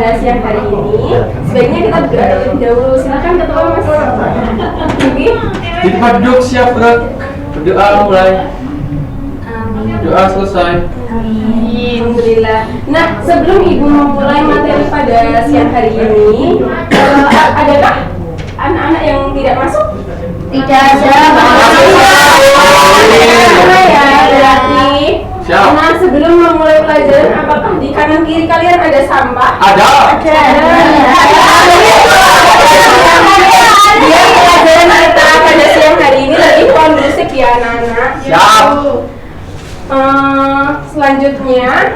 pada siang hari ini, sebaiknya kita berdoa terlebih dahulu. Silakan ketua Mas. Di tempat duduk siap gerak. Berdoa mulai. Doa selesai. Amin. Alhamdulillah. Nah, sebelum Ibu memulai materi pada siang hari ini, adakah anak-anak yang tidak masuk? Tidak ada. Ya, berarti. Nah, sebelum memulai pelajaran, apakah di kanan kiri kalian ada sampah? Ada. Biar pelajaran kita pada siang hari ini lebih kondusif ya anak-anak. Siap. Selanjutnya,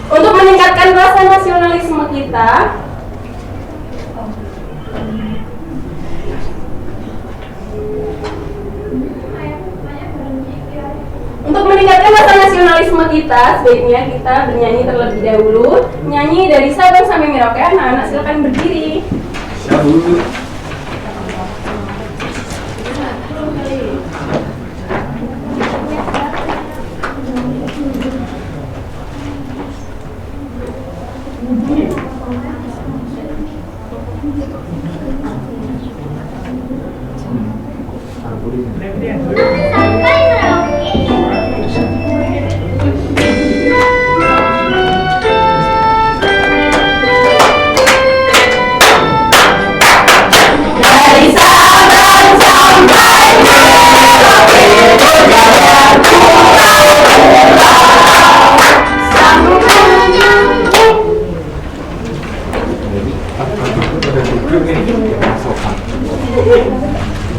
untuk meningkatkan rasa nasionalisme kita, sebaiknya kita bernyanyi terlebih dahulu. Nyanyi dari Sabang sampai Merauke. Anak-anak silakan berdiri. Siap dulu.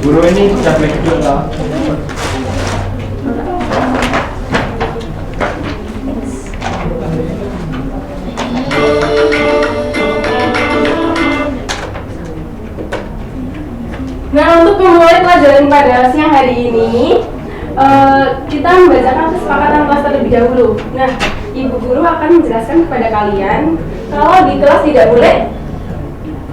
Guru ini capek juga. Nah, untuk memulai pelajaran pada siang hari ini, kita membacakan kesepakatan kelas terlebih dahulu. Nah, Ibu Guru akan menjelaskan kepada kalian kalau di kelas tidak boleh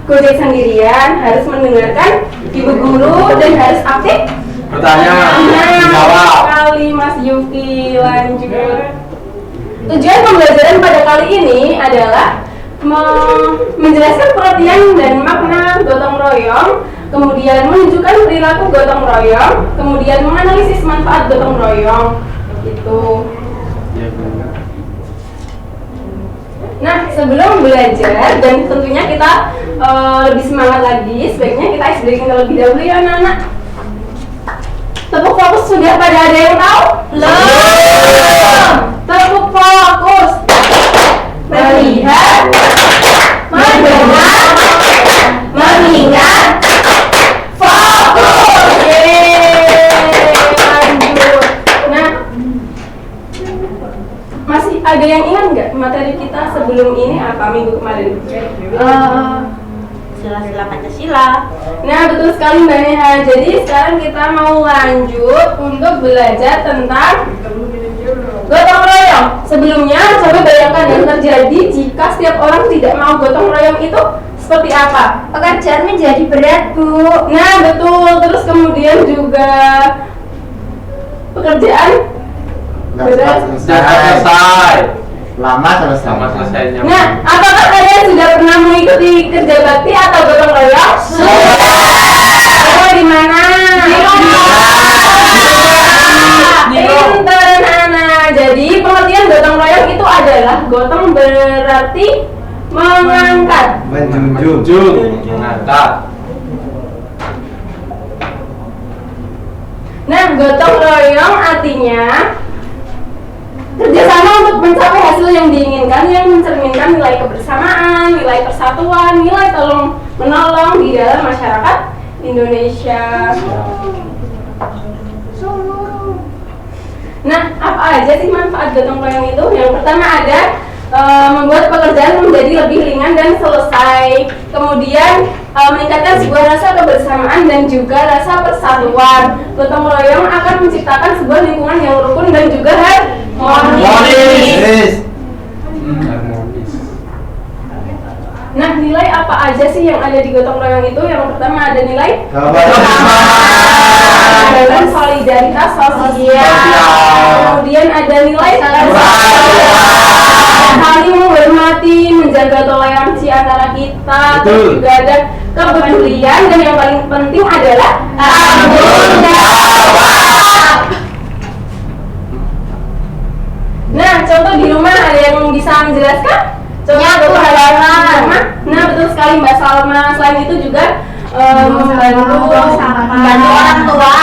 gojek sendirian, harus mendengarkan Ibu Guru dan harus aktif Bertanya, dijawab. Kali Mas Yuki, lanjut. Tujuan pembelajaran pada kali ini adalah menjelaskan pengertian dan makna gotong royong, kemudian menunjukkan perilaku gotong royong, kemudian menganalisis manfaat gotong royong. Itu. Nah, sebelum belajar dan tentunya kita lebih semangat lagi, sebaiknya kita ice breaking terlebih dahulu ya anak-anak. Tepuk fokus sudah pada ada yang tahu? Belum. Tepuk fokus. Melihat, mendengar, mengingat, fokus. Lanjut. Nah, masih ada yang ingat nggak materi kita sebelum ini apa minggu kemarin? Sila-sila Pancasila. Nah, betul sekali Mbak Neha. Jadi sekarang kita mau lanjut untuk belajar tentang gotong royong. Sebelumnya, coba bayangkan yang terjadi jika setiap orang tidak mau gotong royong itu seperti apa? Pekerjaan menjadi berat, Bu. Nah, betul. Terus kemudian juga pekerjaan berat. Selesai. Lama selesainya. Nah, apakah kalian sudah pernah mengikuti kerja bakti atau gotong royong? Oh, di mana? Pinter anak. Jadi pengertian gotong royong itu adalah gotong berarti mengangkat. Menjunjung, mengangkat. Nah, gotong royong artinya kerjasama untuk mencapai hasil yang diinginkan, yang mencerminkan nilai kebersamaan, nilai persatuan, nilai tolong menolong di dalam masyarakat Indonesia. Nah, apa aja sih manfaat gotong royong itu? Yang pertama ada membuat pekerjaan menjadi lebih ringan dan selesai. Kemudian meningkatkan sebuah rasa kebersamaan dan juga rasa persatuan. Gotong royong akan menciptakan sebuah lingkungan yang rukun dan juga harmonis. Nah, nilai apa aja sih yang ada di gotong royong itu? Yang pertama ada nilai dan solidaritas sosial. Kemudian ada nilai Betul. Terus juga ada kepedulian, dan yang paling penting adalah tanggung jawab. Nah, contoh di rumah ada yang bisa menjelaskan? Contoh Nyapu halaman. Nah, betul sekali Mbak Salma. Selain itu juga membantu orang tua.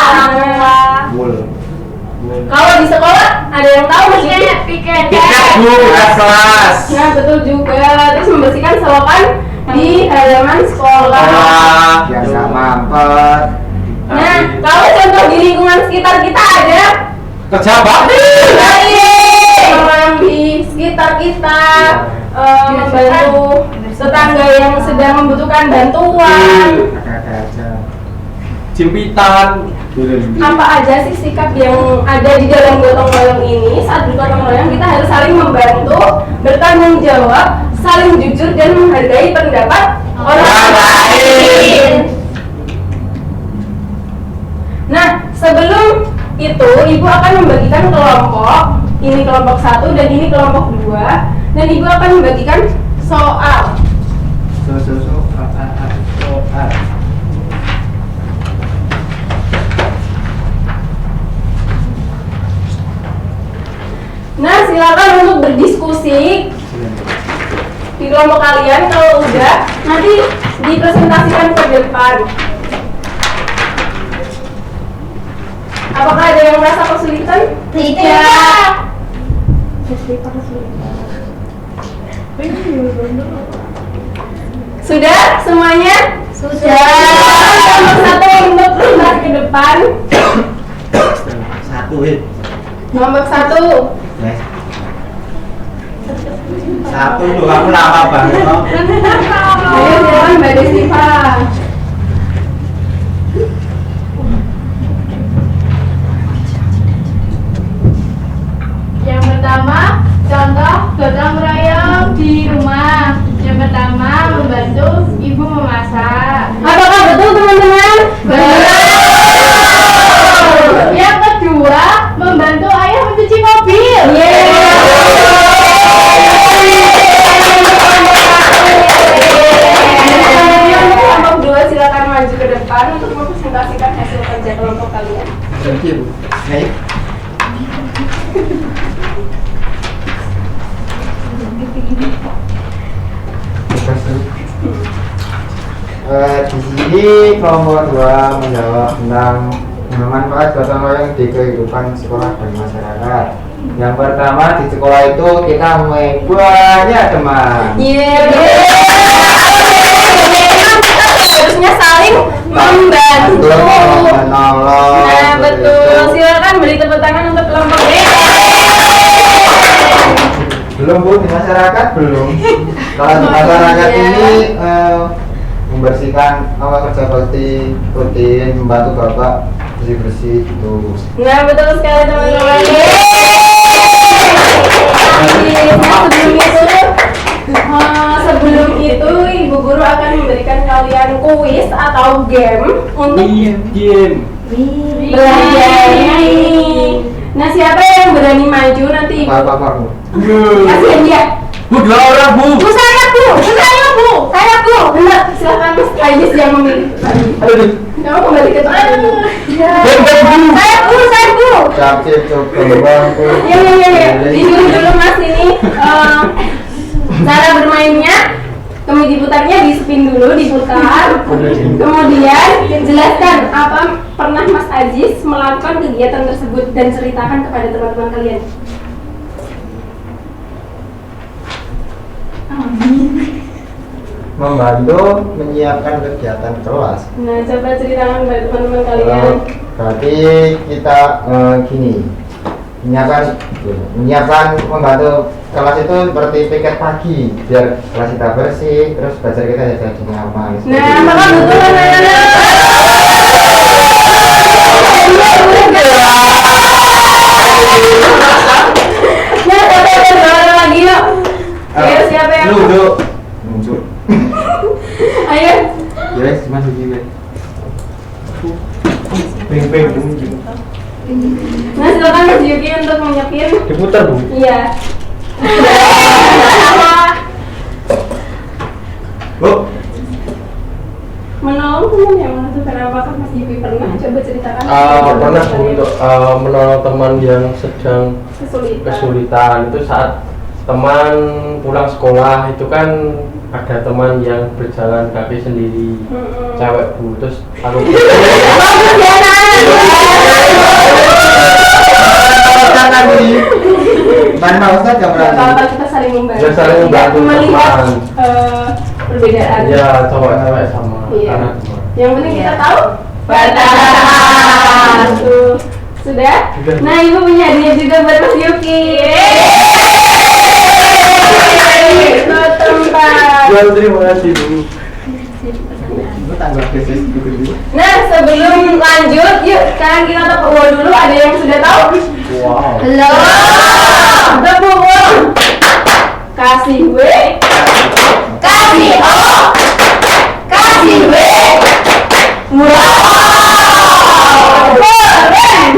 Kalau di sekolah ada yang tahu maksudnya? Piket. Piket bu, piket kelas. Nah, betul juga. Terus membersihkan selokan di halaman sekolah. Biar nggak mampet. Nah, kalau contoh di lingkungan sekitar kita ada Kerja bakti. orang yang di sekitar kita, membantu tetangga yang sedang membutuhkan bantuan. Ada aja. Jimpitan. Apa aja sih sikap yang ada di dalam gotong royong ini? Saat bergotong royong kita harus saling membantu, bertanggung jawab, saling jujur, dan menghargai pendapat orang lain. Nah, sebelum itu ibu akan membagikan kelompok. Ini kelompok 1 dan ini kelompok 2. Dan ibu akan membagikan soal. Soal. Nah, silakan untuk berdiskusi di kelompok kalian. Kalau udah, nanti dipresentasikan ke depan. Apakah ada yang merasa kesulitan? Tidak. Sudah semuanya? Sudah. Nomor 1 untuk presentasi ke depan. Satu Nomor 1. Satu tuh kamu lama banget toh. Ayo silakan Mbak Desiva. Yang pertama, contoh gotong royong di rumah. Yang pertama, membantu ibu memasak. Apakah betul teman-teman? Yang kedua, membantu ayah mencuci mobil. Kelompok 2 silakan maju ke depan untuk mempresentasikan hasil kerja kelompok kalian. Thank you. Baik. Di sini kelompok 2 menjawab tentang manfaat gotong royong di kehidupan sekolah dan masyarakat. Yang pertama, di sekolah itu kita mempunyai banyak teman. Harusnya saling membantu. Menolong. Nah, betul. Silakan beri tepuk tangan untuk kelompok B. Belum bu, di masyarakat belum. Kalau di masyarakat ini membersihkan kerja bakti rutin, membantu bapak bersih gitu. Nah, betul sekali teman-teman. Sebelum itu ibu guru akan memberikan kalian kuis atau game untuk Game. belajar ini. Nah, siapa yang berani maju nanti ibu Bapak bu. kasihan dia. Bu, 2 orang bu. Saya bu. Benar, silakan Mas Ayis yang memilih tadi. Aduh. Kamu kembali ke tempat dulu. Game bu. Saya bu. Capcip coba bu. Ya. Dijujur dulu Mas ini cara bermainnya. Kemudian diputarnya, di spin dulu, diputar. Kemudian jelaskan apa pernah Mas Aziz melakukan kegiatan tersebut dan ceritakan kepada teman-teman kalian. Membantu menyiapkan kegiatan kelas. Nah, coba ceritakan kepada teman-teman kalian. Berarti kita gini, menyiapkan membantu kelas itu seperti piket pagi biar kelas kita bersih, terus belajar kita jadi nyaman. Nah, apakah betul anak-anak? Nah, siapa yang berjuara lagi yuk? Ayo, siapa yang? Lu muncul. Ayo. Yes, masuk gini. Ping. Nah, silakan Mas Yuki untuk menyetir. Diputar bu. Iya. Bu. Mas Yuki pernah coba ceritakan? Pernah Bu, untuk menolong teman yang sedang kesulitan itu saat teman pulang sekolah itu kan ada teman yang berjalan kaki sendiri, cewek Bu, terus aku Mana Ustaz yang berani? apa kita saling membantu. Ya, saling membantu melihat teman. perbedaan. ya cowok-cewek sama Iya. karena teman. Yang penting kita tahu batasan. Tuh. Sudah? Sudah. Nah, Ibu punya hadiah juga buat Mas Yuki. Tempat. Ya, terima kasih Bu. Lu tanggal bisnis dulu. Nah, sebelum lanjut, yuk sekarang kita tepuk dulu. Ada yang sudah tahu? Wow. Halo. Tepuk. Kasih W. Kasih O. Kasih W. Wow. Keren.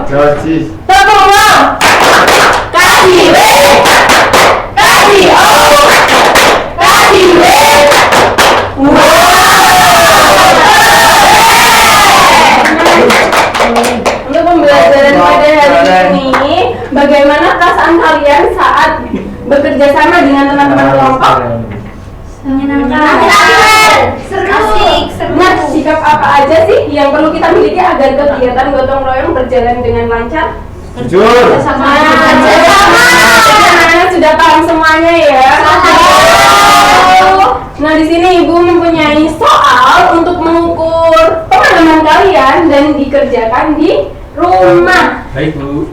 Dosis. Tepuk. Kasih W. Kasih O. Kasih W. Untuk pembelajaran pada hari ini, bagaimana perasaan kalian saat bekerja sama dengan teman-teman kelompok? Menyenangkan. Seru. Nah, sikap apa aja sih yang perlu kita miliki agar kegiatan gotong royong berjalan dengan lancar? Jujur. Nah, sudah paham semuanya ya. Nah, di sini Ibu mempunyai soal untuk mengukur pengalaman kalian dan dikerjakan di rumah. Baik Bu.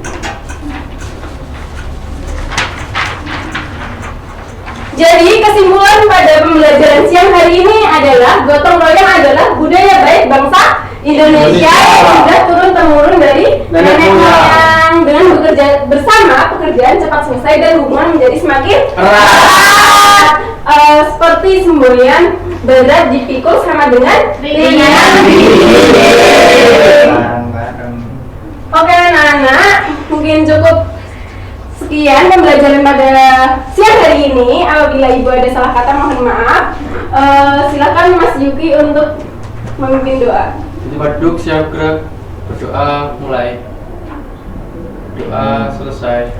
Jadi kesimpulan pada pembelajaran siang hari ini adalah gotong royong adalah budaya baik bangsa Indonesia yang sudah turun temurun dari nenek moyang. Dengan bekerja bersama, pekerjaan cepat selesai dan hubungan menjadi semakin erat. Seperti semboyan berat dipikul sama dengan ringan. Bareng-bareng. Oke anak-anak, mungkin cukup sekian pembelajaran pada siang hari ini. Apabila Ibu ada salah kata mohon maaf. Silakan Mas Yuki untuk memimpin doa. Jadi duduk, siap gerak, berdoa mulai. Doa selesai.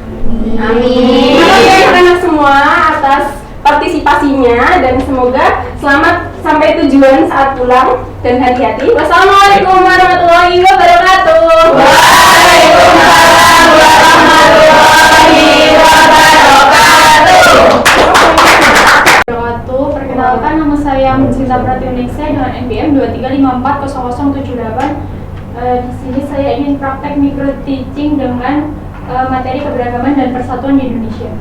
Amin. Terima kasih anak-anak semua atas partisipasinya dan semoga selamat sampai tujuan saat pulang dan hati-hati. Wassalamualaikum warahmatullahi wabarakatuh. Waalaikumsalam warahmatullahi wabarakatuh. Perkenalkan, nama saya Cinta Pratiuningsih dengan NPM 235400078. Di sini saya ingin praktek micro teaching dengan materi keberagaman dan persatuan di Indonesia.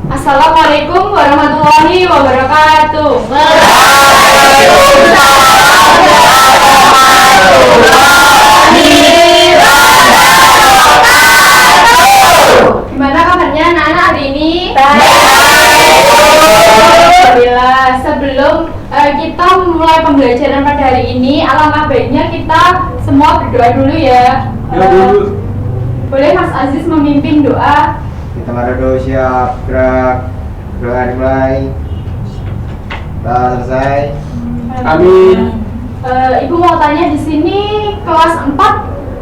Assalamualaikum warahmatullahi wabarakatuh. Gimana kabarnya anak-anak hari ini? Alhamdulillah. Sebelum kita mulai pembelajaran pada hari ini, alangkah baiknya kita semua berdoa dulu ya. Ya Bu. Boleh Mas Aziz memimpin doa? Kita dulu siap gerak. Doa dimulai. Doa selesai. Amin. Ibu mau tanya di sini kelas 4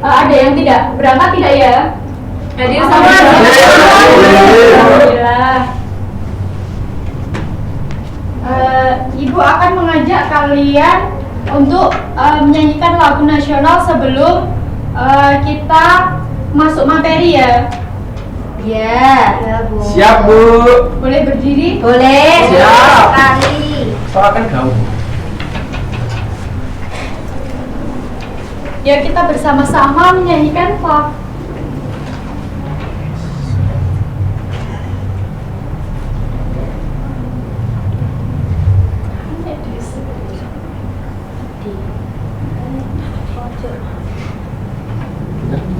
ada yang tidak berangkat tidak ya? Hadir sama. Alhamdulillah. Ibu akan mengajak kalian untuk menyanyikan lagu nasional sebelum kita masuk materi ya. Ya, Bu. Siap Bu. Boleh berdiri? Boleh. Siap. Sekali. Soal kan gaul. Ya, kita bersama-sama menyanyikan lagu.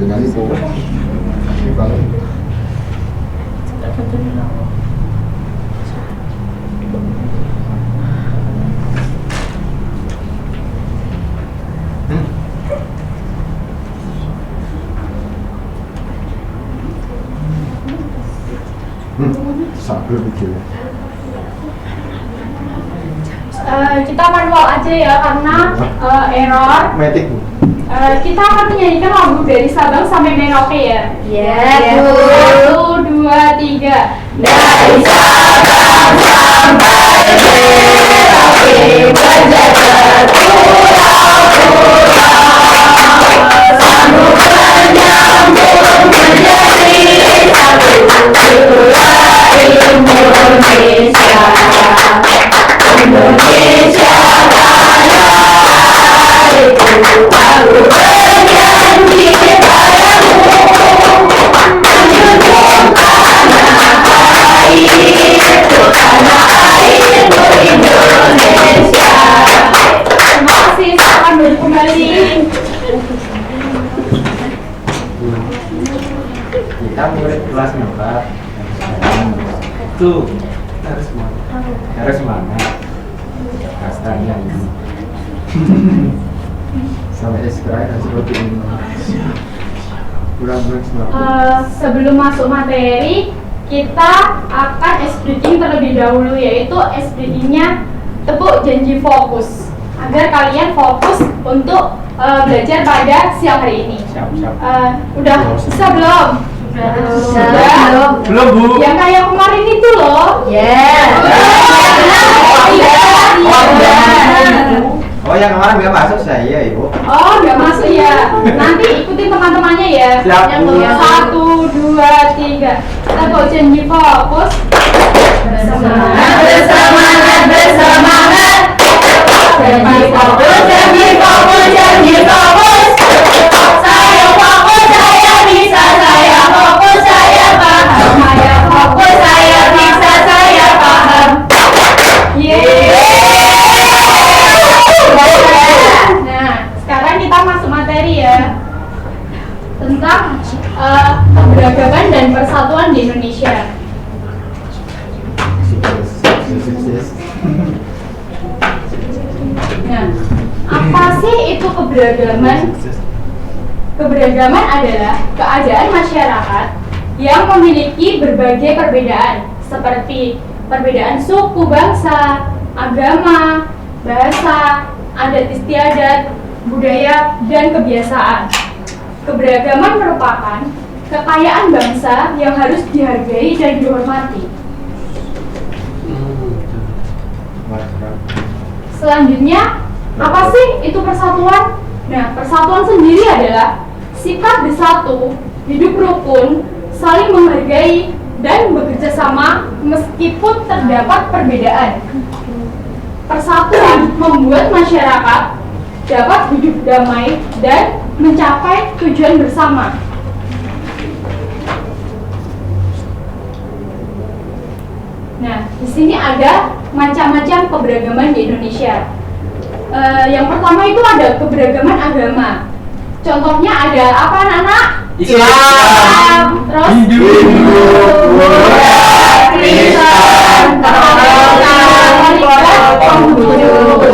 Jangan itu. Sambil bikin. Kita manual aja ya karena error. Metik Bu. Kita akan menyanyikan lagu dari Sabang sampai Merauke ya. Ya, Bu. 1, 2, 3. Dari Sabang sampai Merauke berjajar pulau-pulau, sambung menyambung menjadi satu itulah Indonesia. Indonesia Raya itu aku bernyanyi padamu, menjunjung tanah airku Indonesia. Terima kasih, silakan duduk kembali. Kita murid kelas 4. Tuh, harus semangat. Kastanya ini. Sampai sekarang harus seperti ini. Bulan-bulan Sebelum masuk materi, kita akan ice breaking terlebih dahulu, yaitu ice breaking-nya tepuk janji fokus agar kalian fokus untuk belajar pada siang hari ini. Siap. Udah bisa belum? Belum Bu. Yang kayak kemarin itu loh. Oh yang kemarin nggak masuk saya Ibu. Oh, nggak masuk ya. Nanti ikutin teman-temannya ya. Siap, Yang Bu. 1, 2, 3. Tepuk janji fokus. Bersemangat, bersemangat. Janji fokus, janji fokus, janji fokus. Saya fokus, saya bisa, saya fokus, saya paham. Saya fokus, saya bisa, saya paham. Nah, sekarang kita masuk materi ya tentang keberagaman dan persatuan di Indonesia. Nah, apa sih itu keberagaman? Keberagaman adalah keadaan masyarakat yang memiliki berbagai perbedaan seperti perbedaan suku, bangsa, agama, bahasa, adat istiadat, budaya, dan kebiasaan. Keberagaman merupakan kekayaan bangsa yang harus dihargai dan dihormati. Selanjutnya, apa sih itu persatuan? Nah, persatuan sendiri adalah sikap bersatu, hidup rukun, saling menghargai, dan bekerja sama meskipun terdapat perbedaan. Persatuan membuat masyarakat dapat hidup damai dan mencapai tujuan bersama. Nah, di sini ada macam-macam keberagaman di Indonesia. Yang pertama itu ada keberagaman agama. Contohnya ada apa, anak-anak? Islam, Terus Kristen,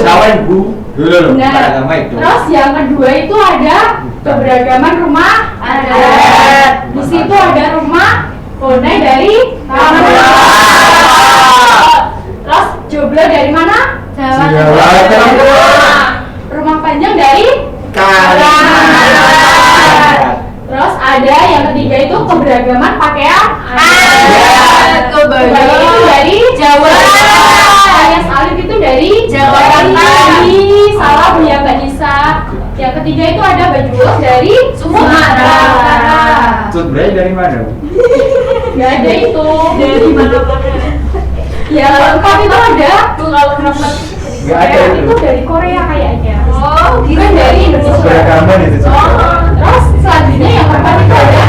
Sawan Bu. Dulu Nah, agama itu. terus yang kedua itu ada keberagaman rumah adat. Di situ ada rumah Bonai dari Kampung. Terus Joglo dari mana? Jawa Nah, rumah Panjang dari Terus ada yang ketiga itu keberagaman pakaian adat. Keberagaman itu dari Jawa. Alias Alif itu dari Jawa Tadi salah Bu ya Mbak Nisa. Yang ketiga itu ada baju los dari Sumatera. Sebenarnya dari mana Bu? Nggak ada itu. Dari mana-mana. Ya lengkap itu ada. Nggak ada Itu dari Korea kayaknya. Oh, Bukan dari Indonesia. Keberagaman itu. Terus selanjutnya yang keempat itu ada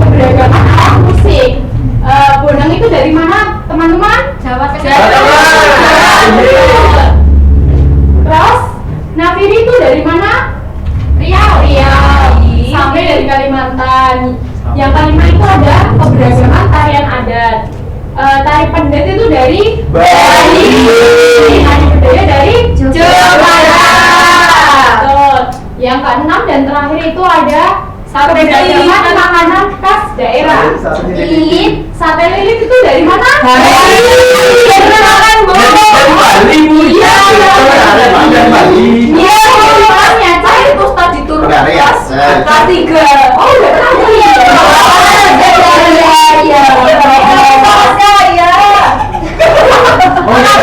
keberagaman alat musik. Bonang itu dari mana, teman-teman? Jawa Terus Nafiri itu dari mana? Riau. Sampai dari Kalimantan. Yang kelima itu ada keberagaman tarian adat. Tari pendet itu dari Bali. Tari budaya dari Jawa Barat. Betul. Yang keenam dan terakhir itu ada keberagaman makanan khas daerah. Sate lilit itu dari mana? Bali. Dari makan Bu. Bali Bu. Iya. Dan Bali. Iya, makanya saya itu tadi turun Udah, ya. kelas kelas 3. Oh, udah tahu ya. Iya. Saya. Oh, iya.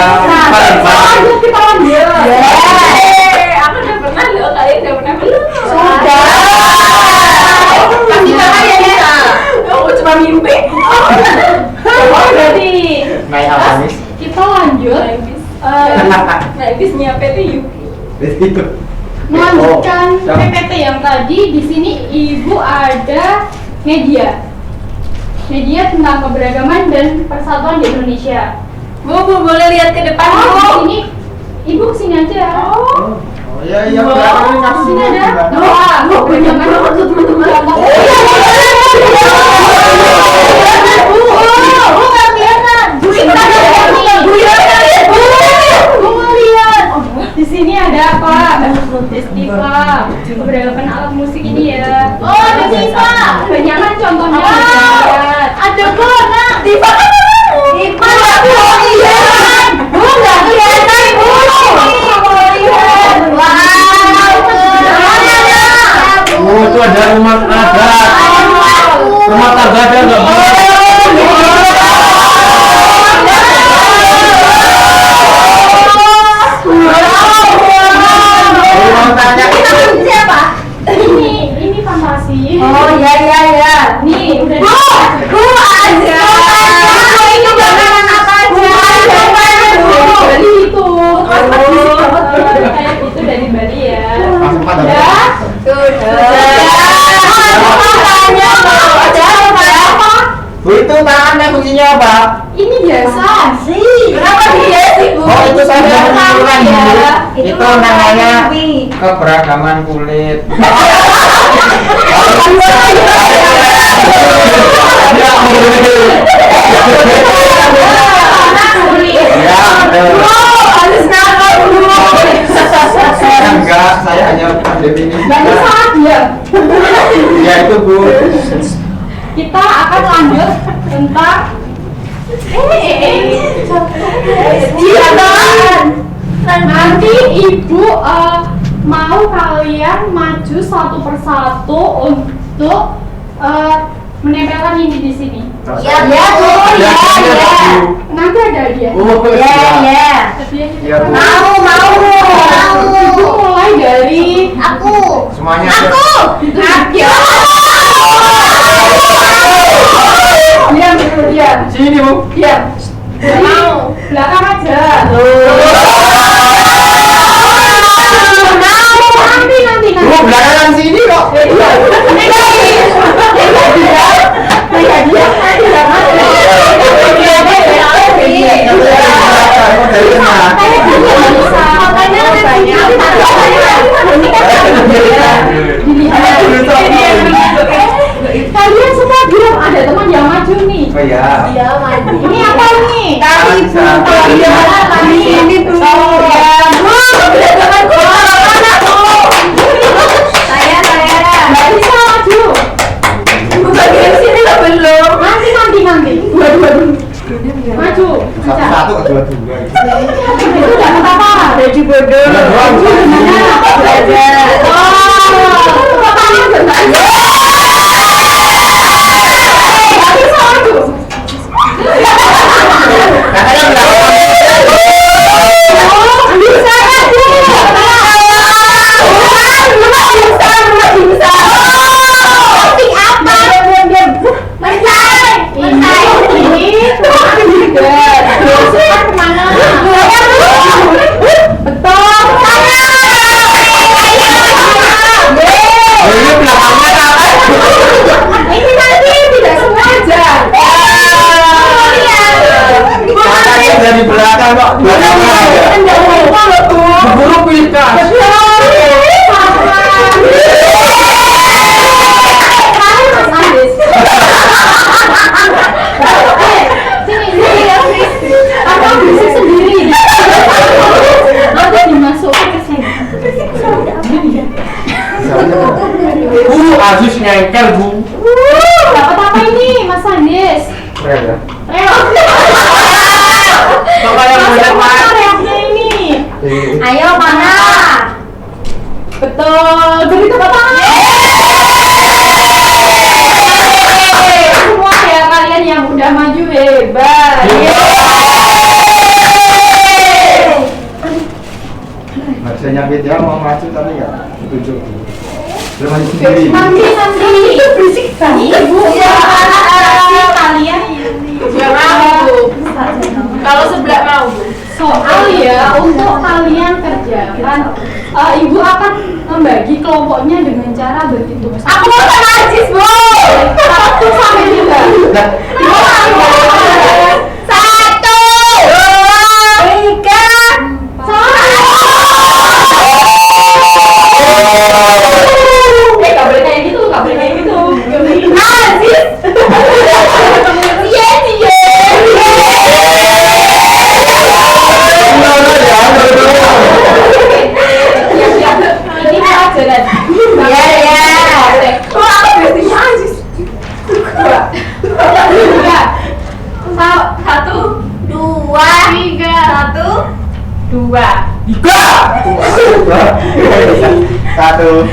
Lanjut kita lanjut. Aku udah pernah loh, kalian udah pernah belum? Sudah. Kasih tahu ya kita. Aku cuma mimpi. Oh, berarti Naik apa nih? Kita lanjut habis nyiapin itu Yuki. Itu. melanjutkan Oh, PPT yang tadi. Di sini Ibu ada media. Media tentang keberagaman dan persatuan di Indonesia. Bu, boleh lihat ke depan, Di Bu. sini Ibu kesini aja. Oh iya iya Oh, belakang ini Di sini ada. Wah, banyak banget tuh teman-teman. Contoh. Bu, nggak kelihatan. Bu, kita lihat nih. Bu, ya lihat, Bu. Bu mau lihat. Di sini ada apa? Festival keberagaman alat musik ini ya. Oh, ada Diva. Banyak kan contohnya. Wow, Lihat. ada Bona. Diva kan Diva. Bu, iya. Bu, nggak kelihatan, Bu. Wow. Oh, itu ada rumah adat. Rumah tangga ada nggak Bu? Siapa? Ini fantasi. Oh, ya. Nih, udah. Bu aja. Ini makanan apa aja? Bali itu. Oh. Kayak itu dari Bali ya. Langsung pada. Udah. Bu itu tangannya fungsinya apa? Ini biasa. Kenapa dia sih, Bu? Oh itu saya menunjukkan ya. Bu. Itu namanya keberagaman kulit. Ya, Harus nakal dulu. enggak, saya hanya mendefinisikan. Banyak sangat diam. Ya itu Bu. Kita akan lanjut tentang Iya kan? nanti Ibu mau kalian maju satu persatu untuk menempelkan ini di sini. Ya, Bu. Ya. Nanti ada hadiah. Oh, Ya. Hadiahnya Iya, Bu. Mau. Ibu mulai dari Aku. Semuanya Aku. diam dulu, diam. Sini Bu. Diam. Mau. Belakang aja. Nanti. Bu belakangan sini kok. Kalian semua diam, ada teman yang maju nih. Oh ya. Dia maju. Ini apa ini? Kami ini tuh. Bu, jangan mana tuh? Saya. Nggak bisa maju. Bagian sini lah belum. Nanti. Maju. Bisa. Satu kedua-dua. Itu udah apa? Baju bodoh. Belajar. Katanya dari belakang kok. Keburu pilkas. Bu, Aziz ngengkel Bu. Dapat apa ini, Mas Keren ya. Bapak yang banyak Pak. Reaknya ini. Ayo mana? Betul. Beri tepuk tangan. Semua ya kalian yang udah maju hebat. Nggak bisa nyapit ya, mau maju tapi nggak tunjuk. Belum maju sendiri. Nanti berisik banget. Ibu kalian Kalau sebelah mau. soal ya untuk kalian kerjakan ibu akan membagi kelompoknya dengan cara berhitung Aku mau najis, Bu. 1 sampai 3. Nah, 1, 2, 3. Gak boleh kayak gitu, gak boleh kayak gitu. Najis. Ini pelajaran. Iya, iya. Kok aku biasanya najis? Tiga. 1, 2, 3, 1. 2. satu.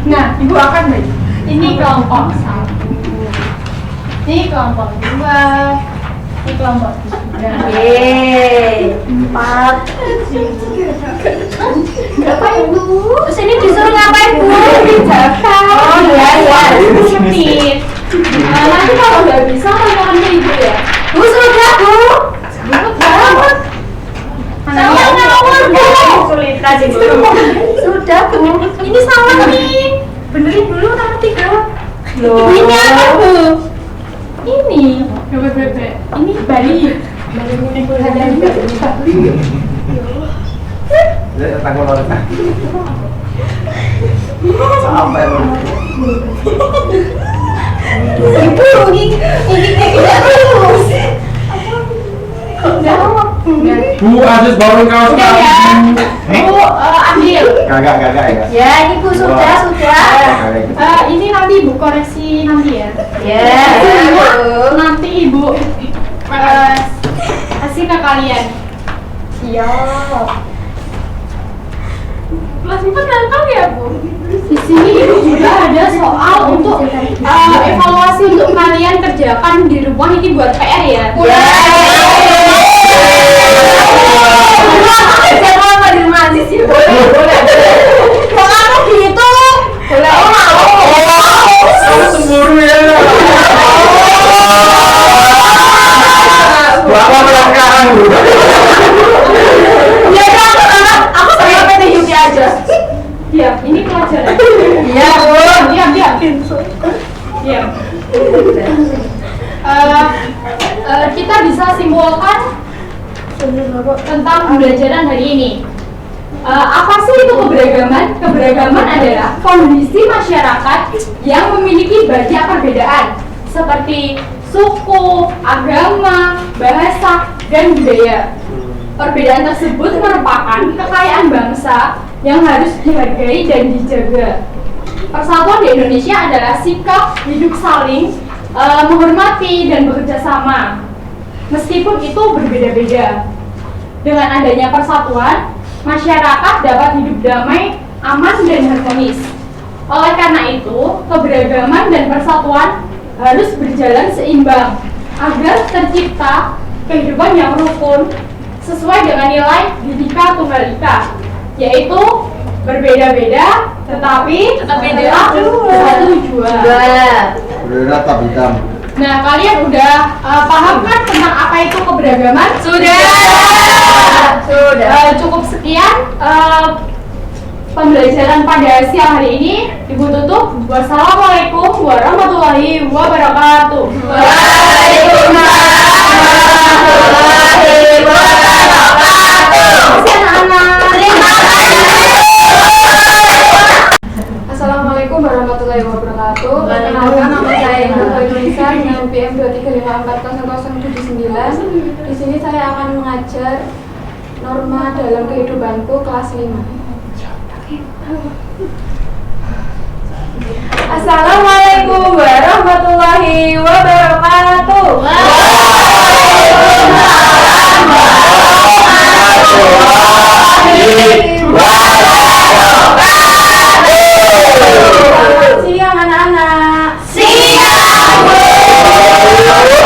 Nah, ibu akan bagi. Ini kelompok 1. Ini kelompok 2. Ini kelompok 3. Yeay. 4. Ngapain bu? Terus ini disuruh ngapain, Bu? Pijakan. Oh, iya, iya. Menit. Nanti kalau nggak bisa tantangannya ibu ya. Bu, sudah, Bu. Banget banget. Sama ngawur, Bu. Sulit tadi bu. Sudah, Bu. Ini salah nih. Benerin dulu nomor 3. Loh. Ini apa bu? Ini. Ini Bali. Ya, tanggung orang. Sampai loh. Ibu, ini tidak terus. Jawab. Bu, Aziz bangun kaos Udah ya. Bu ambil. Kagak ya. Ya, ini Bu sudah. Ini nanti ibu koreksi nanti ya. Ya, Bu. Nanti ibu kasih ke kalian. Siap. Kelas 4 gampang ya, Bu? Di sini ibu juga ada soal untuk evaluasi untuk kalian kerjakan di rumah, ini buat PR ya. Ya. Jangan lama di rumah aja sih. Boleh. Kok kamu gitu? Boleh. Oh, mau. Kamu cemburu ya. Bapak melangkah. Ya kan, aku sama PT Yuki aja. Iya, ini pelajaran. Iya, Bu. Diam. Diam. Kita bisa simpulkan tentang pembelajaran hari ini. Apa sih itu keberagaman? Keberagaman adalah kondisi masyarakat yang memiliki banyak perbedaan seperti suku, agama, bahasa, dan budaya. Perbedaan tersebut merupakan kekayaan bangsa yang harus dihargai dan dijaga. Persatuan di Indonesia adalah sikap hidup saling menghormati dan bekerja sama. Meskipun itu berbeda-beda. Dengan adanya persatuan, masyarakat dapat hidup damai, aman, dan harmonis. Oleh karena itu, keberagaman dan persatuan harus berjalan seimbang agar tercipta kehidupan yang rukun sesuai dengan nilai Bhinneka Tunggal Ika, yaitu berbeda-beda tetapi adalah satu tujuan. Berat tapi hitam. Nah, kalian udah paham kan tentang apa itu keberagaman? Sudah. Cukup sekian pembelajaran pada siang hari ini. Ibu tutup. Wassalamualaikum warahmatullahi wabarakatuh. Waalaikumsalam warahmatullahi wabarakatuh. Anak-anak. Terima kasih. Assalamualaikum warahmatullahi wabarakatuh. Perkenalkan, nama saya Ibu Indonesia dengan UPM 235400779. Di sini saya akan mengajar norma dalam kehidupanku kelas 5. Assalamualaikum warahmatullahi wabarakatuh. Selamat siang anak-anak. Siang, Bu.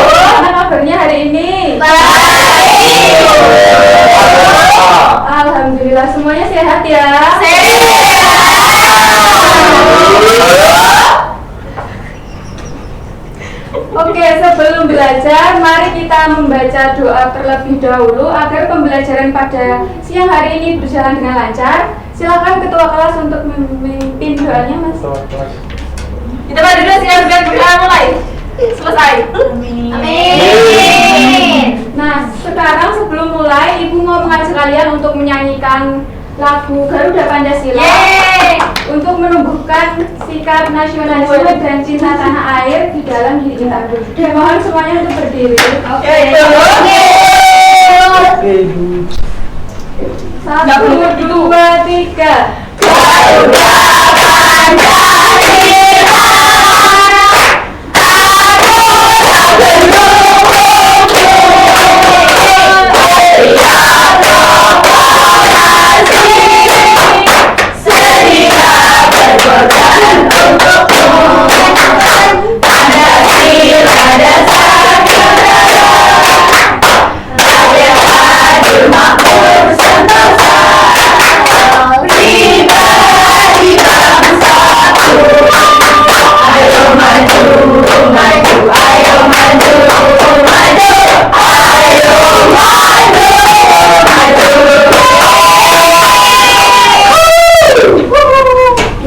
Gimana kabarnya hari ini? Baik. Alhamdulillah semuanya sehat ya. Oke, sebelum belajar, mari kita membaca doa terlebih dahulu agar pembelajaran pada siang hari ini berjalan dengan lancar. Silakan ketua kelas untuk memimpin doanya, Mas. Kita pada dulu siap berdoa mulai. Selesai. Amin. Nah, sekarang sebelum mulai, Ibu mau mengajak kalian untuk menyanyikan lagu Garuda Pancasila. Yeay. Untuk menumbuhkan sikap nasionalisme dan cinta tanah air di dalam diri kita. Mohon semuanya untuk berdiri. Oke. Satu, dua, tiga. Garuda Pancasila.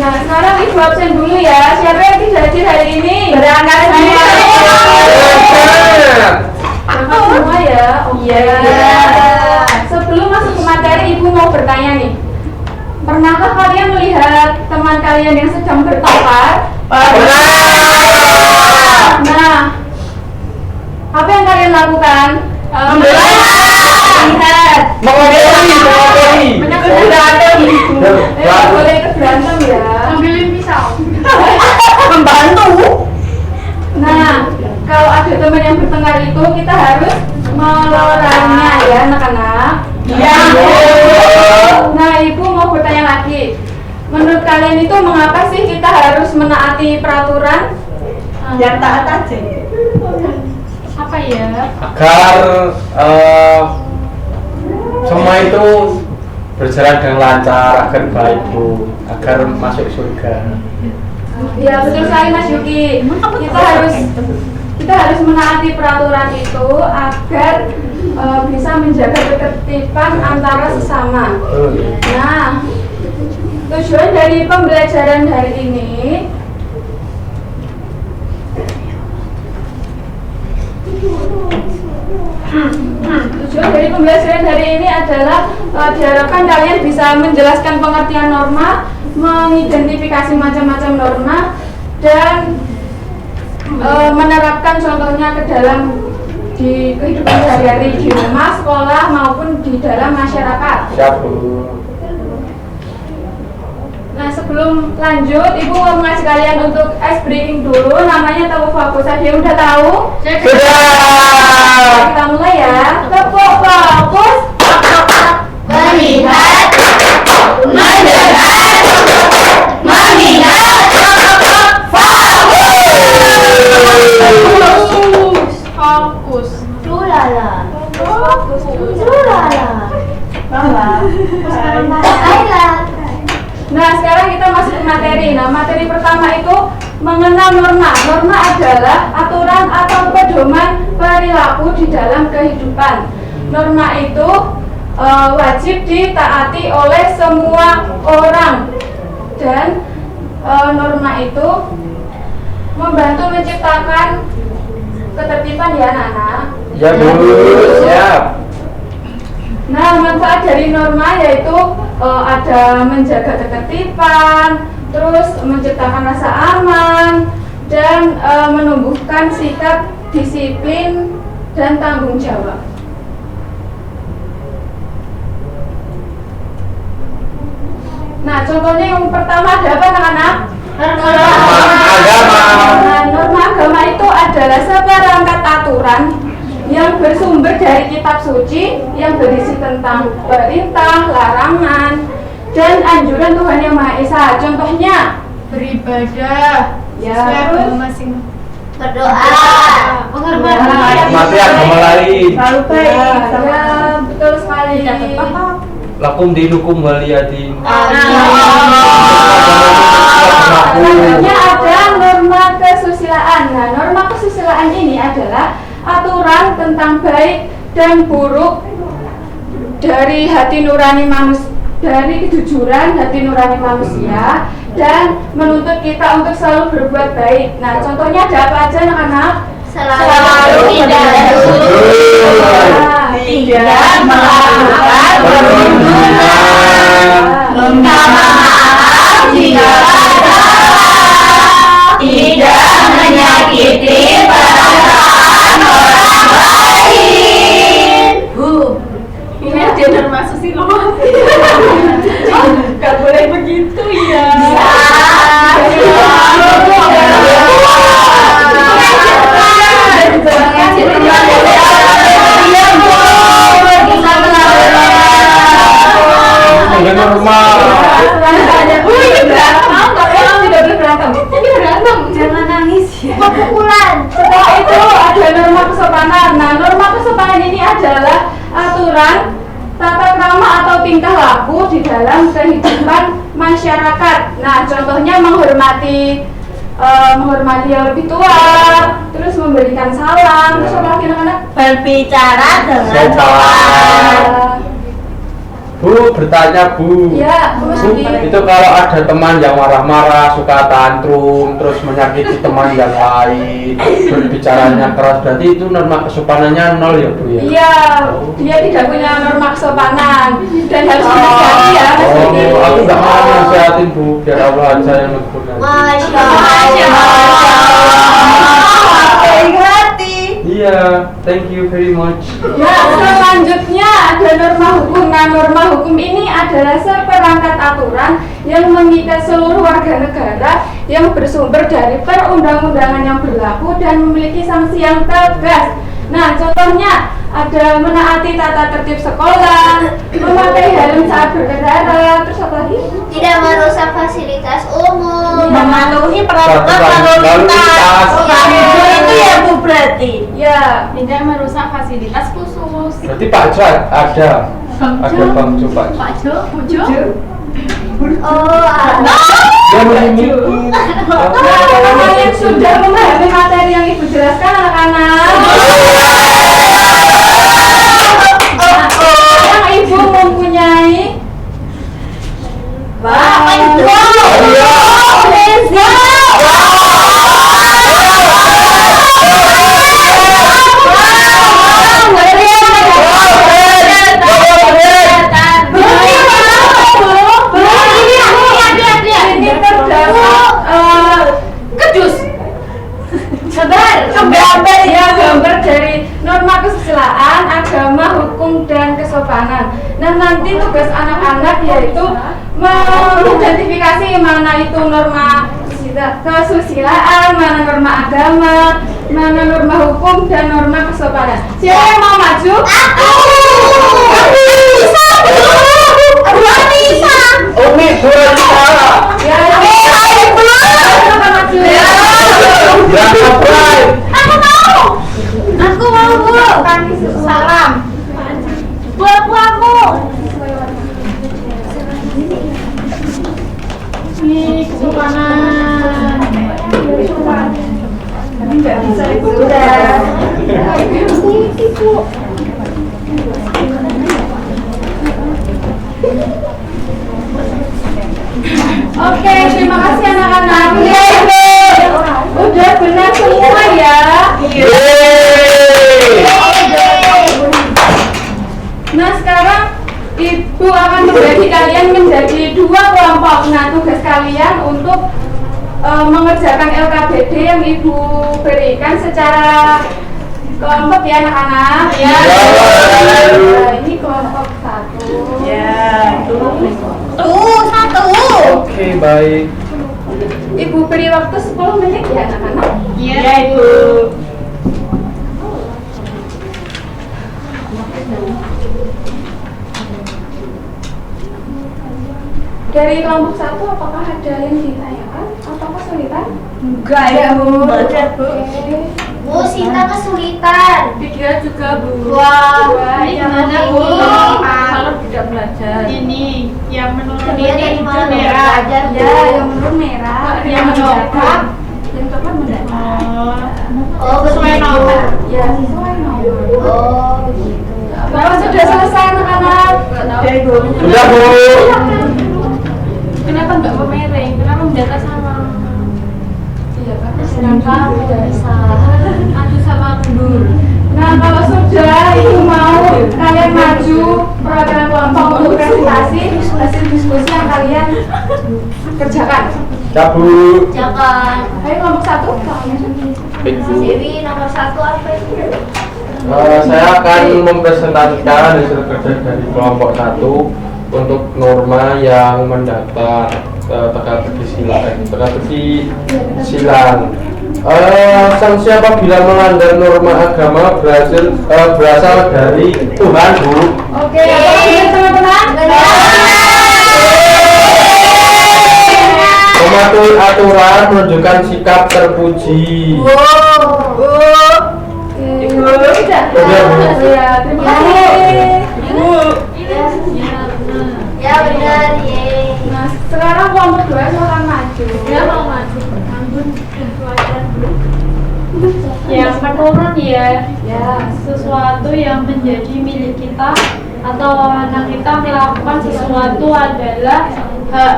Nah, sekarang Ibu absen dulu ya. Siapa yang tidak hadir hari ini? Berangkat semua. Berangkat semua ya. Iya. Sebelum masuk ke materi, Ibu mau bertanya nih. Pernahkah kalian melihat teman kalian yang sedang bertengkar? Nah, apa yang kalian lakukan? Lihat. Boleh ikut berantem ya. Ambilin pisau. Membantu. Nah, kalau ada teman yang bertengkar itu kita harus melawannya ya anak-anak. Iya. Nah, Ibu mau bertanya lagi. Menurut kalian itu mengapa sih kita harus menaati peraturan? Yang taat aja. Apa ya? Agar semua itu berjalan dengan lancar, agar baik Bu, agar masuk surga. Ya betul sekali Mas Yuki. Kita harus menaati peraturan itu agar bisa menjaga ketertiban antara sesama. Nah, tujuan dari pembelajaran hari ini adalah diharapkan kalian bisa menjelaskan pengertian norma, mengidentifikasi macam-macam norma, dan menerapkan contohnya ke dalam di kehidupan sehari-hari di rumah, sekolah maupun di dalam masyarakat. Siap Bu. Nah, sebelum lanjut, Ibu mau mengajak kalian untuk ice breaking dulu. Namanya tepuk fokus. Ada yang udah tahu? Sudah. Kita mulai ya. Tepuk fokus. Melihat, mendengar, mengingat, Fokus. Lulala. Fokus. Lulala. Nah, sekarang kita masuk ke materi. Nah, materi pertama itu mengenal norma. Norma adalah aturan atau pedoman perilaku di dalam kehidupan. Norma itu wajib ditaati oleh semua orang, dan norma itu membantu menciptakan ketertiban ya anak-anak. Ya Bu, siap. Nah, manfaat dari norma yaitu ada menjaga ketertiban, terus menciptakan rasa aman, dan menumbuhkan sikap disiplin dan tanggung jawab. Nah, contohnya yang pertama ada apa anak-anak? agama. Nah, norma agama itu adalah seperangkat aturan yang bersumber dari kitab suci yang berisi tentang perintah, larangan, dan anjuran Tuhan Yang Maha Esa. Contohnya Beribadah ya, sesuai agama terus masing. Berdoa. Mati agama lain. selalu baik. Ya, betul sekali. Lakum dinukum waliyadin. Selanjutnya ada norma kesusilaan. Nah, norma kesusilaan ini adalah aturan tentang baik dan buruk dari hati nurani manusia, dari kejujuran hati nurani manusia, dan menuntut kita untuk selalu berbuat baik. Nah, contohnya ada apa aja anak-anak? Selalu tidak bersuci, tidak melakukan perundungan, minta maaf jika tidak menyakiti perasaan orang lain. Ini ada norma susilo. Gak boleh begitu ya. Jangan nangis ya. Pukulan. Setelah itu ada norma kesopanan. Nah, norma kesopanan ini adalah aturan tata krama atau tingkah laku di dalam kehidupan masyarakat. Nah, contohnya menghormati yang lebih tua, terus memberikan salam, terus apa lagi anak-anak? Berbicara dengan Sopan. Bu, bertanya Bu. Ya, Bu, Itu kalau ada teman yang marah-marah, suka tantrum, terus menyakiti teman yang lain, berbicaranya keras, berarti itu norma kesopanannya nol ya Bu ya? Iya, dia tidak punya norma kesopanan dan harus dinasihati ya. Oh, aku nggak mau nasihatin Bu, biar Allah aja yang negur nanti. Masya Allah. Baik hati. Iya, thank you very much. Ya, selanjutnya ada norma hukum. Nah, norma hukum ini adalah seperangkat aturan yang mengikat seluruh warga negara yang bersumber dari perundang-undangan yang berlaku dan memiliki sanksi yang tegas. Nah, contohnya ada menaati tata tertib sekolah, memakai helm saat berkendara, terus apa lagi? Tidak merusak fasilitas umum, Mematuhi peraturan lalu lintas. Itu ya Bu berarti. Ya, Tidak merusak fasilitas khusus. Berarti Pak Jo ada Bang Jo, Pak Jo. Pak Jo, Bu Jo. Oh, ada. Dia memiliki teman-teman yang sudah memahami materi yang Ibu jelaskan anak-anak. Yang Ibu mempunyai ini terdapat kejus. Gambar dari norma kesusilaan, agama, hukum, dan kesopanan. Nah, nanti tugas anak-anak yaitu mengidentifikasi mana itu norma kesusilaan, mana norma agama, mana norma hukum, dan norma kesopanan. Siapa yang mau maju? Umi Buranita. Ya, maju. Aku mau Bu. Salam. Bu aku. Nih, kesopanan. Nggak bisa Ibu. Sudah. Oke, terima kasih anak-anak. Udah benar semua ya. Nah, sekarang Ibu akan membagi kalian menjadi dua kelompok. Nah, tugas kalian untuk mengerjakan LKBD yang Ibu berikan secara kelompok ya anak-anak. Ya. Nah, ini kelompok 1. Tuh, 1. Oke, baik. Ibu beri waktu 10 menit ya anak-anak. Iya, Ibu. Dari kelompok 1 apakah ada yang ditanyakan atau kesulitan? Enggak ya, Bu. Bu, Sinta kesulitan. Dia juga, Bu. Wah, ini gimana, Bu? Kalau tidak belajar. Ini yang menurun Dia ini dari itu mana merah. belajar, Bu? Ya, yang menurun merah. Yang coklat. Yang coklat mendatar. Oh, Sesuai begitu. nomor. Ya, sesuai nomor. Oh, begitu. Kalau sudah selesai anak-anak. Ya, Ibu. Sudah Bu. Kenapa nggak pemiring? Kenapa mendata sama? Iya, Pak. Sedangkan bisa. Adu sama mundur. Nah, kalau sudah ibu mau kalian maju perwakilan kelompok untuk presentasi hasil diskusi yang kalian kerjakan. Ya Bu. Jangan. Ayo kelompok 1. Baik Bu. Dewi nomor 1 apa itu? Saya akan mempresentasikan hasil kerja dari kelompok 1 untuk norma yang mendata teka-teki silang. Sanksi apabila melanggar norma agama berasal dari Tuhan, Bu. Oke, apakah teman-teman? Mematuhi aturan menunjukkan sikap terpuji. Ibu, sudah. Sudah, Bu. Ya, terima kasih. Ya benar, ye. Nah, sekarang kelompok 2 silakan maju. Dia mau maju. Ampun, pelajaran belum. Yang menurun ya, Ya, sesuatu yang menjadi milik kita atau wewenang kita melakukan sesuatu adalah hak.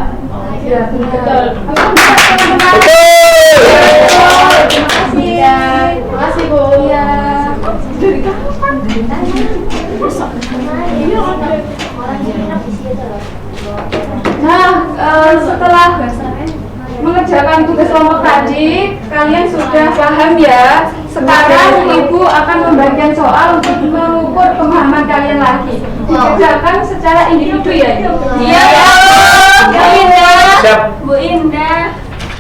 ya benar. Betul. Oke, teman-teman. Terima kasih. Terima kasih, Bu. Ya. Ini orang yang enak di sini tuh. Nah, setelah mengerjakan tugas kelompok tadi, kalian sudah paham ya. Sekarang Ibu akan membagikan soal untuk mengukur pemahaman kalian lagi. Dikerjakan secara individu ya. Iya, Bu Indah. Siap. Bu Indah.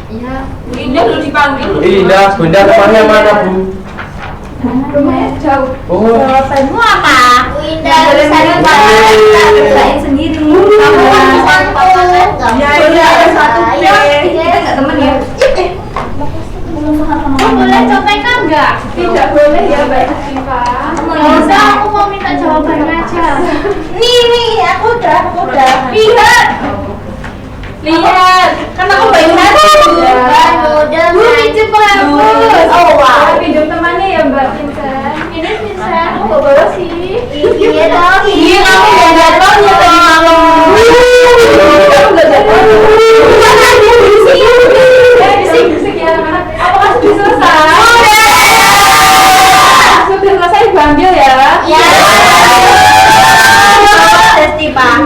Iya. Bu Indah belum dipanggil. Indah, Bunda temannya mana Bu? Rumahnya jauh. Oh, Jawabanmu apa? Bu Indah bisa Kerjain sendiri. Kamu kan bukan pasangan kamu. Ya, iya, ada satu Ya, Kita nggak temen ya. Boleh contekan nggak? Tidak boleh ya Mbak Jessica. Nggak usah, aku mau minta jawabannya aja. Nih, aku udah. Lihat. Lihat, kan aku bayi Bukan udah. Bu, pinjam penghapus. Oh, wow. Pinjam temannya ya Mbak Vincent. Ini bisa, aku nggak bawa sih. Iya dong. Iya, kamu nggak jatuh ya tadi malam. Kamu nggak jatuh. Bisik ya anak-anak. Apakah sudah selesai? Sudah selesai Ibu ambil ya. Ya. Pasti, Pak.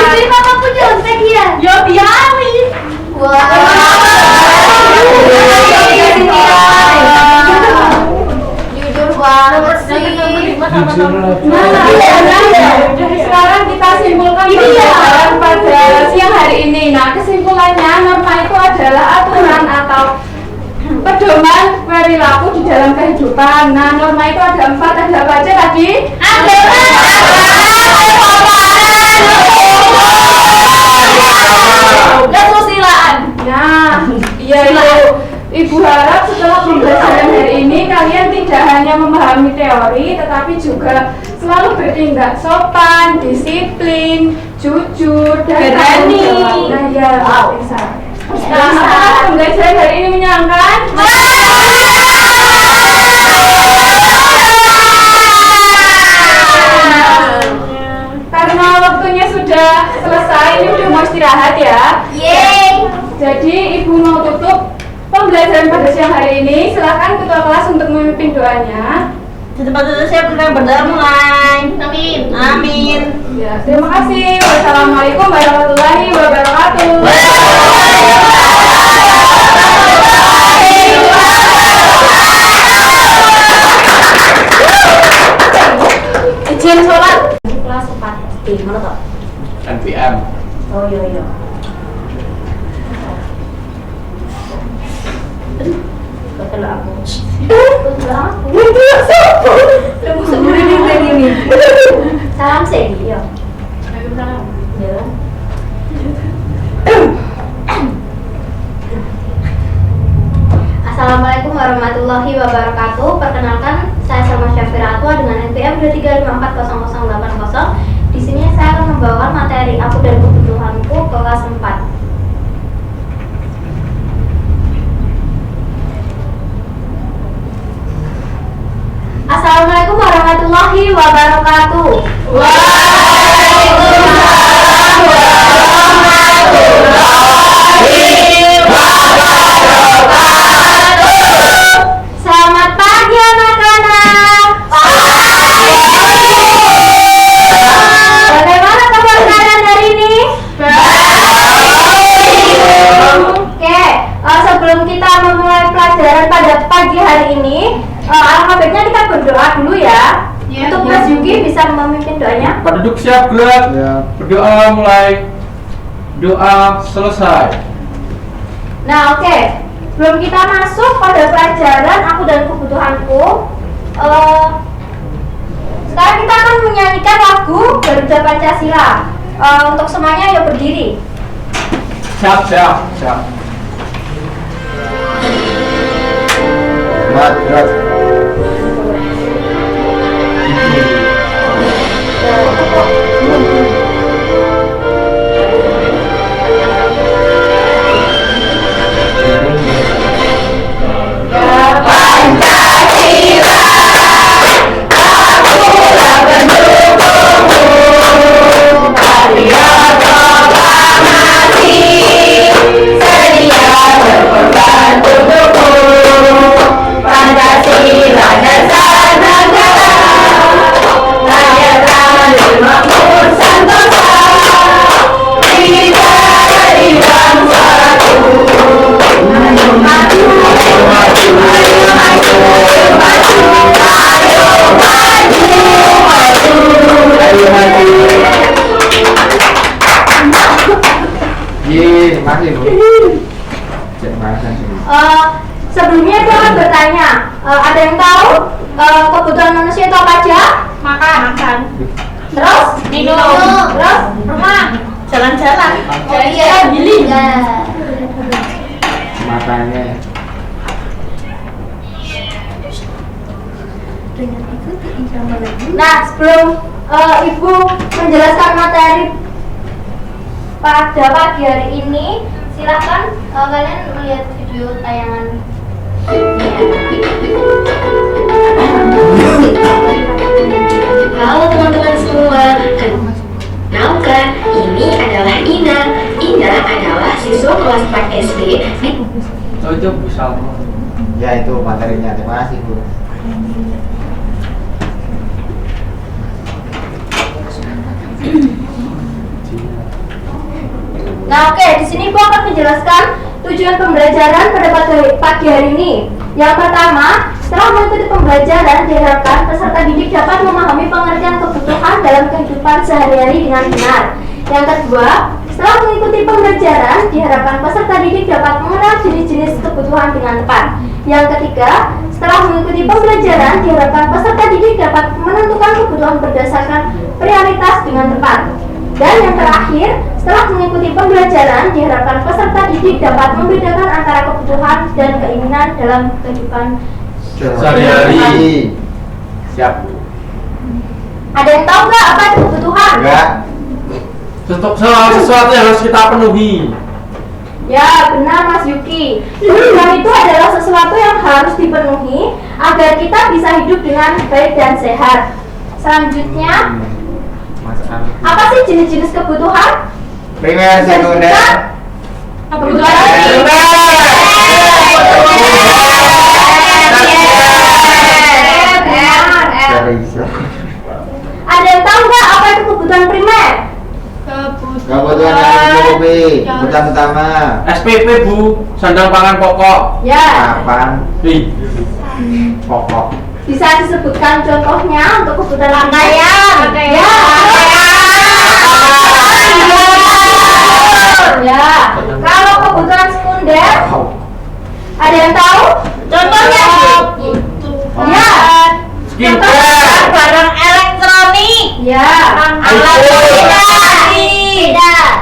Kenapa aku nyontek ya? Ya biarin. Wah. Jujur banget sih. jujur lah. Sekarang kita simpulkan pelajaran pada siang hari ini. Nah, kesimpulannya norma itu adalah aturan atau pedoman perilaku di dalam kehidupan. Nah, norma itu ada 4, ada apa aja tadi? Kesusilaan. Nah, iya itu. Ibu harap setelah pembelajaran hari ini kalian tidak hanya memahami teori, tetapi juga selalu bertindak sopan, disiplin, jujur, dan Berani. tanggung jawab. Nah, ya, bisa. Nah, Bisa. apakah pembelajaran hari ini menyenangkan? Karena waktunya sudah selesai, ini udah mau istirahat ya. Yeay. Jadi ibu mau tutup pembelajaran pada siang hari ini. Silakan ketua kelas untuk memimpin doanya. Di tempat itu saya pernah berdoa mulai. Amin. Amin. Ya, terima kasih. Wassalamualaikum warahmatullahi wabarakatuh. Izin sholat. Kelas 4 SD, mana toh? NPM. Oh iya. Betul aku. Tunggu sebelum ini. Salam segi yo. Ya. Assalamualaikum warahmatullahi wabarakatuh. Perkenalkan, saya Salma Syafira Atwa dengan NPM 235400880. Di sini saya akan membawakan materi aku dan kebutuhanku kelas 4. Assalamualaikum warahmatullahi wabarakatuh. Selamat pagi anak-anak. Bagaimana kabar kalian hari ini? Oke, sebelum kita memulai pelajaran pada pagi hari ini, alangkah baiknya kita berdoa dulu ya. Untuk Mas Yuki bisa memimpin doanya. Pada duduk siap gerak. Ya. Berdoa mulai. Doa selesai. Nah, oke. Sebelum kita masuk pada pelajaran aku dan kebutuhanku, sekarang kita akan menyanyikan lagu Garuda Pancasila. Untuk semuanya yuk berdiri. Siap. Semangat, gerak. Masih Bu. Cek mana sih? Sebelumnya saya akan bertanya, ada yang tahu kebutuhan manusia itu apa aja? Makan. Terus Minum. Terus rumah. Jalan-jalan. Giling. Matanya. Nah, sebelum Ibu menjelaskan materi pada pagi hari ini, silakan kalian melihat video tayangan. Halo teman-teman semua. Tahu kan, ini adalah Ina. Ina adalah siswa kelas 4 SD di Oh itu Bu Salma. Ya itu materinya. Terima kasih Bu. Nah, oke, di sini Bu akan menjelaskan tujuan pembelajaran pada pagi hari ini. Yang pertama, setelah mengikuti pembelajaran, diharapkan peserta didik dapat memahami pengertian kebutuhan dalam kehidupan sehari-hari dengan benar. Yang kedua, setelah mengikuti pembelajaran, diharapkan peserta didik dapat mengenal jenis-jenis kebutuhan dengan tepat. Yang ketiga, setelah mengikuti pembelajaran, diharapkan peserta didik dapat menentukan kebutuhan berdasarkan prioritas dengan tepat. Dan yang terakhir, setelah mengikuti pembelajaran, diharapkan peserta didik dapat membedakan antara kebutuhan dan keinginan dalam kehidupan Sehari-hari. Siap Bu. Ada yang tahu nggak apa itu kebutuhan? Enggak. Sesuatu yang harus kita penuhi. Ya, benar Mas Yuki. Kebutuhan itu adalah sesuatu yang harus dipenuhi agar kita bisa hidup dengan baik dan sehat. Selanjutnya, apa sih jenis-jenis kebutuhan? Primer, sekunder. Kebutuhan Ada yang tahu nggak apa itu kebutuhan primer? Kebutuhan yang mencukupi, kebutuhan utama. SPP Bu, sandang pangan pokok. Ya, Kapan? Pokok. bisa disebutkan contohnya untuk kebutuhan Pakaian. Ya. Ya. Kalau kebutuhan sekunder, ada yang tahu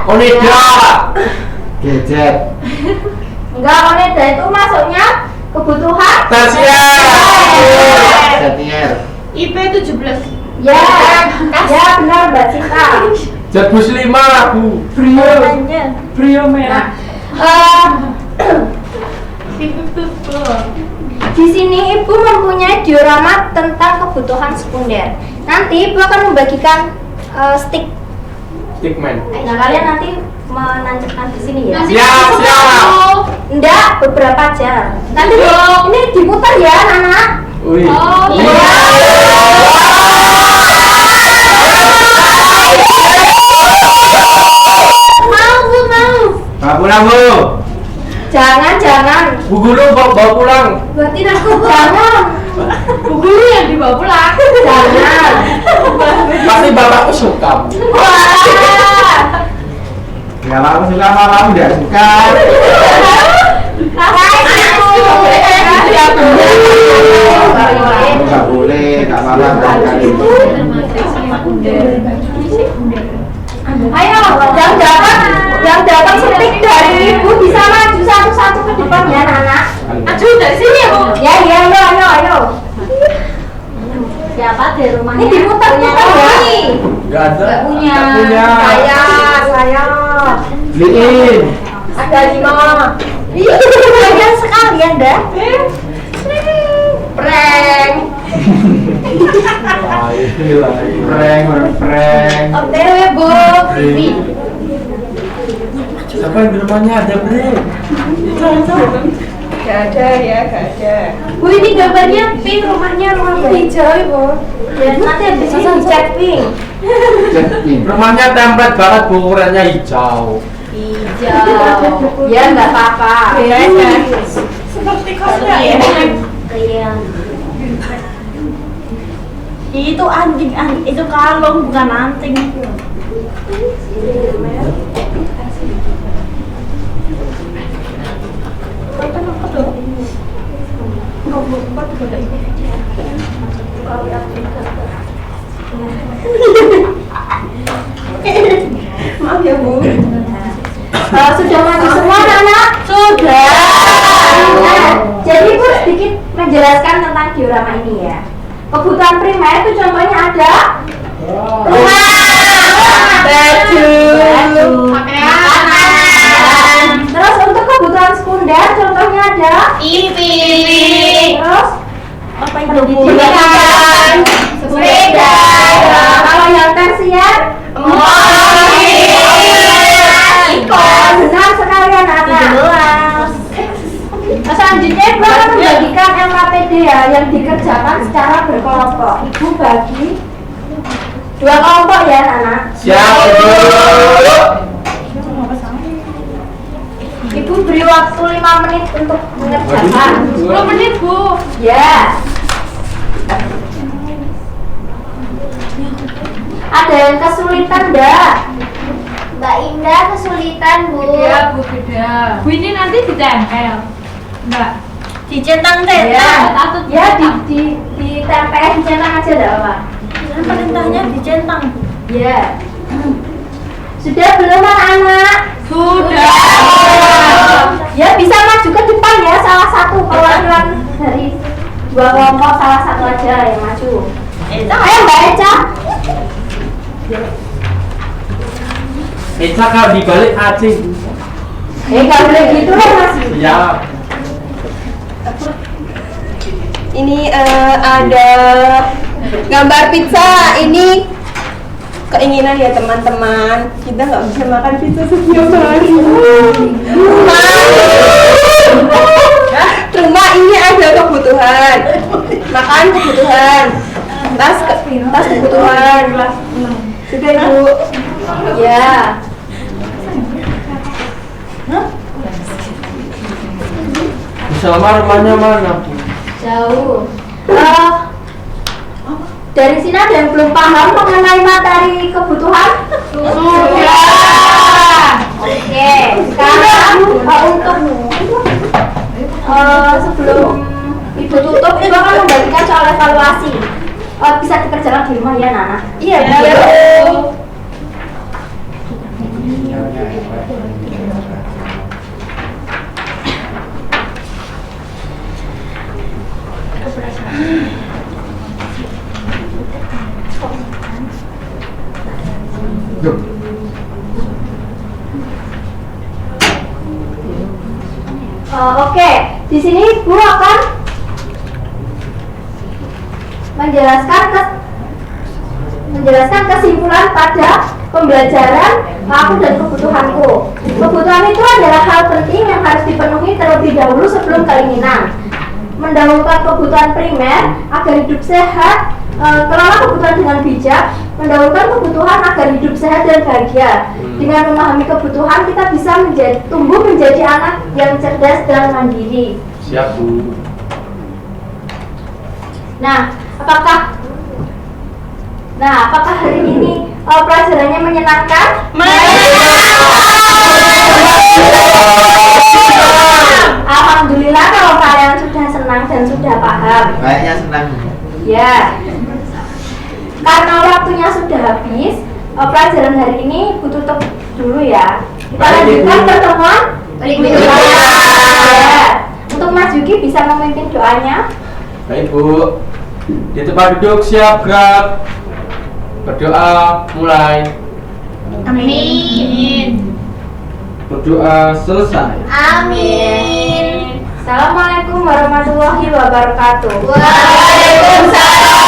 Oneda. Gadget. Enggak, Oneda itu masuknya kebutuhan. Stasiun. Setier. IP 17. Ya, ya benar Mbak Cinta. Jabus 5 Bu. Brio merah. Di sini Ibu mempunyai diorama tentang kebutuhan sekunder. Nanti Ibu akan membagikan stick. Stickman. Nah, kalian nanti menancapkan di sini ya. Siap. Enggak, beberapa aja. Nanti ini diputar ya, anak. Wih. Mau. Bawa pulang Bu. Jangan. Bu Guru bawa pulang. Buatin aku. Jangan. Bu guru yang dibawa pulang. Jangan. Pasti bapakku suka. Wah. Ya aku suka sama kamu tidak suka. Nggak boleh, nggak malah kali. Ayo, yang dapat stick dari Ibu bisa maju satu-satu ke depan ya, Nana. Maju dari sini ya, Bu. Ya, ayo. Siapa di rumah? Ini diputar ya. Enggak ada. Punya. Saya. Beliin. Ada 5. Iya, kalian sekalian dah. Prank. Prank. OTW, Bu. Siapa yang di rumahnya ada Bre? Gak ada. Bu, ini gambarnya pink, rumahnya rumah hijau, Bu. Ya, nanti habis ini dicat pink. Jadi. Rumahnya template banget Bu, ukurannya hijau. Hijau. Ya, nggak apa-apa. Seperti kosnya ya. Iya. Itu anjing, itu kalung bukan anting. Maaf ya Bu. Sudah maju semua anak? Sudah. Nah, jadi Bu sedikit menjelaskan tentang diorama ini ya. Kebutuhan primer itu contohnya ada rumah, baju, makanan. Terus untuk kebutuhan sekunder contohnya ada IP. terus Apa yang pendidikan, sepeda. Kalau yang tersier, benar sekali anak-anak. Selanjutnya Ibu akan membagikan LKPD ya yang dikerjakan secara berkelompok. Ibu bagi 2 kelompok ya anak. Siap Bu. Ibu beri waktu 5 menit untuk mengerjakan. 10 menit, Bu. Ya. Ada yang kesulitan enggak? Mbak Indah kesulitan, Bu. Iya, Bu, beda. Bu, ini nanti ditempel. Enggak. dicentang Ya, Atau ya ditempel dicentang aja enggak apa. perintahnya dicentang. Ya. Sudah belum anak-anak? Sudah. Ya bisa maju ke depan ya, salah satu perwakilan dari 2 kelompok, salah satu aja yang maju. Ayo Mbak Eca. Eca kalau dibalik acing. Nggak boleh gitu lah Mas. Siap. Ini ada gambar pizza. Ini keinginan ya teman-teman. Kita nggak bisa makan pizza setiap hari. Cuma ini ada kebutuhan. Makan kebutuhan. Tas kebutuhan. Sudah Ibu. Ya. Selama rumahnya mana? Jauh. Dari sini ada yang belum paham mengenai materi kebutuhan? Sudah. Oke, sekarang untuk sebelum Ibu tutup, Ibu akan membagikan soal evaluasi. Bisa dikerjakan di rumah ya, Nana? Iya, Ya, Bu. Bu. Oke, di sini Bu akan menjelaskan kesimpulan pada pembelajaran aku dan kebutuhanku. Kebutuhan itu adalah hal penting yang harus dipenuhi terlebih dahulu sebelum keinginan. Mendahulukan kebutuhan primer agar hidup sehat, kelola kebutuhan dengan bijak, mendahulukan kebutuhan agar hidup sehat dan bahagia. Dengan memahami kebutuhan, kita bisa tumbuh menjadi anak yang cerdas dan mandiri. Siap, Bu. Nah, apakah hari ini pelajarannya menyenangkan? Alhamdulillah kalau kalian sudah senang dan sudah paham. Kayaknya senang. Ya. Karena waktunya sudah habis, pelajaran hari ini Bu tutup dulu ya. Kita lanjutkan pertemuan berikutnya. Ya. Untuk Mas Yuki bisa memimpin doanya. Baik, Bu. Di tempat duduk siap gerak. Berdoa mulai. Amin. Berdoa selesai. Amin. Assalamualaikum warahmatullahi wabarakatuh. Waalaikumsalam.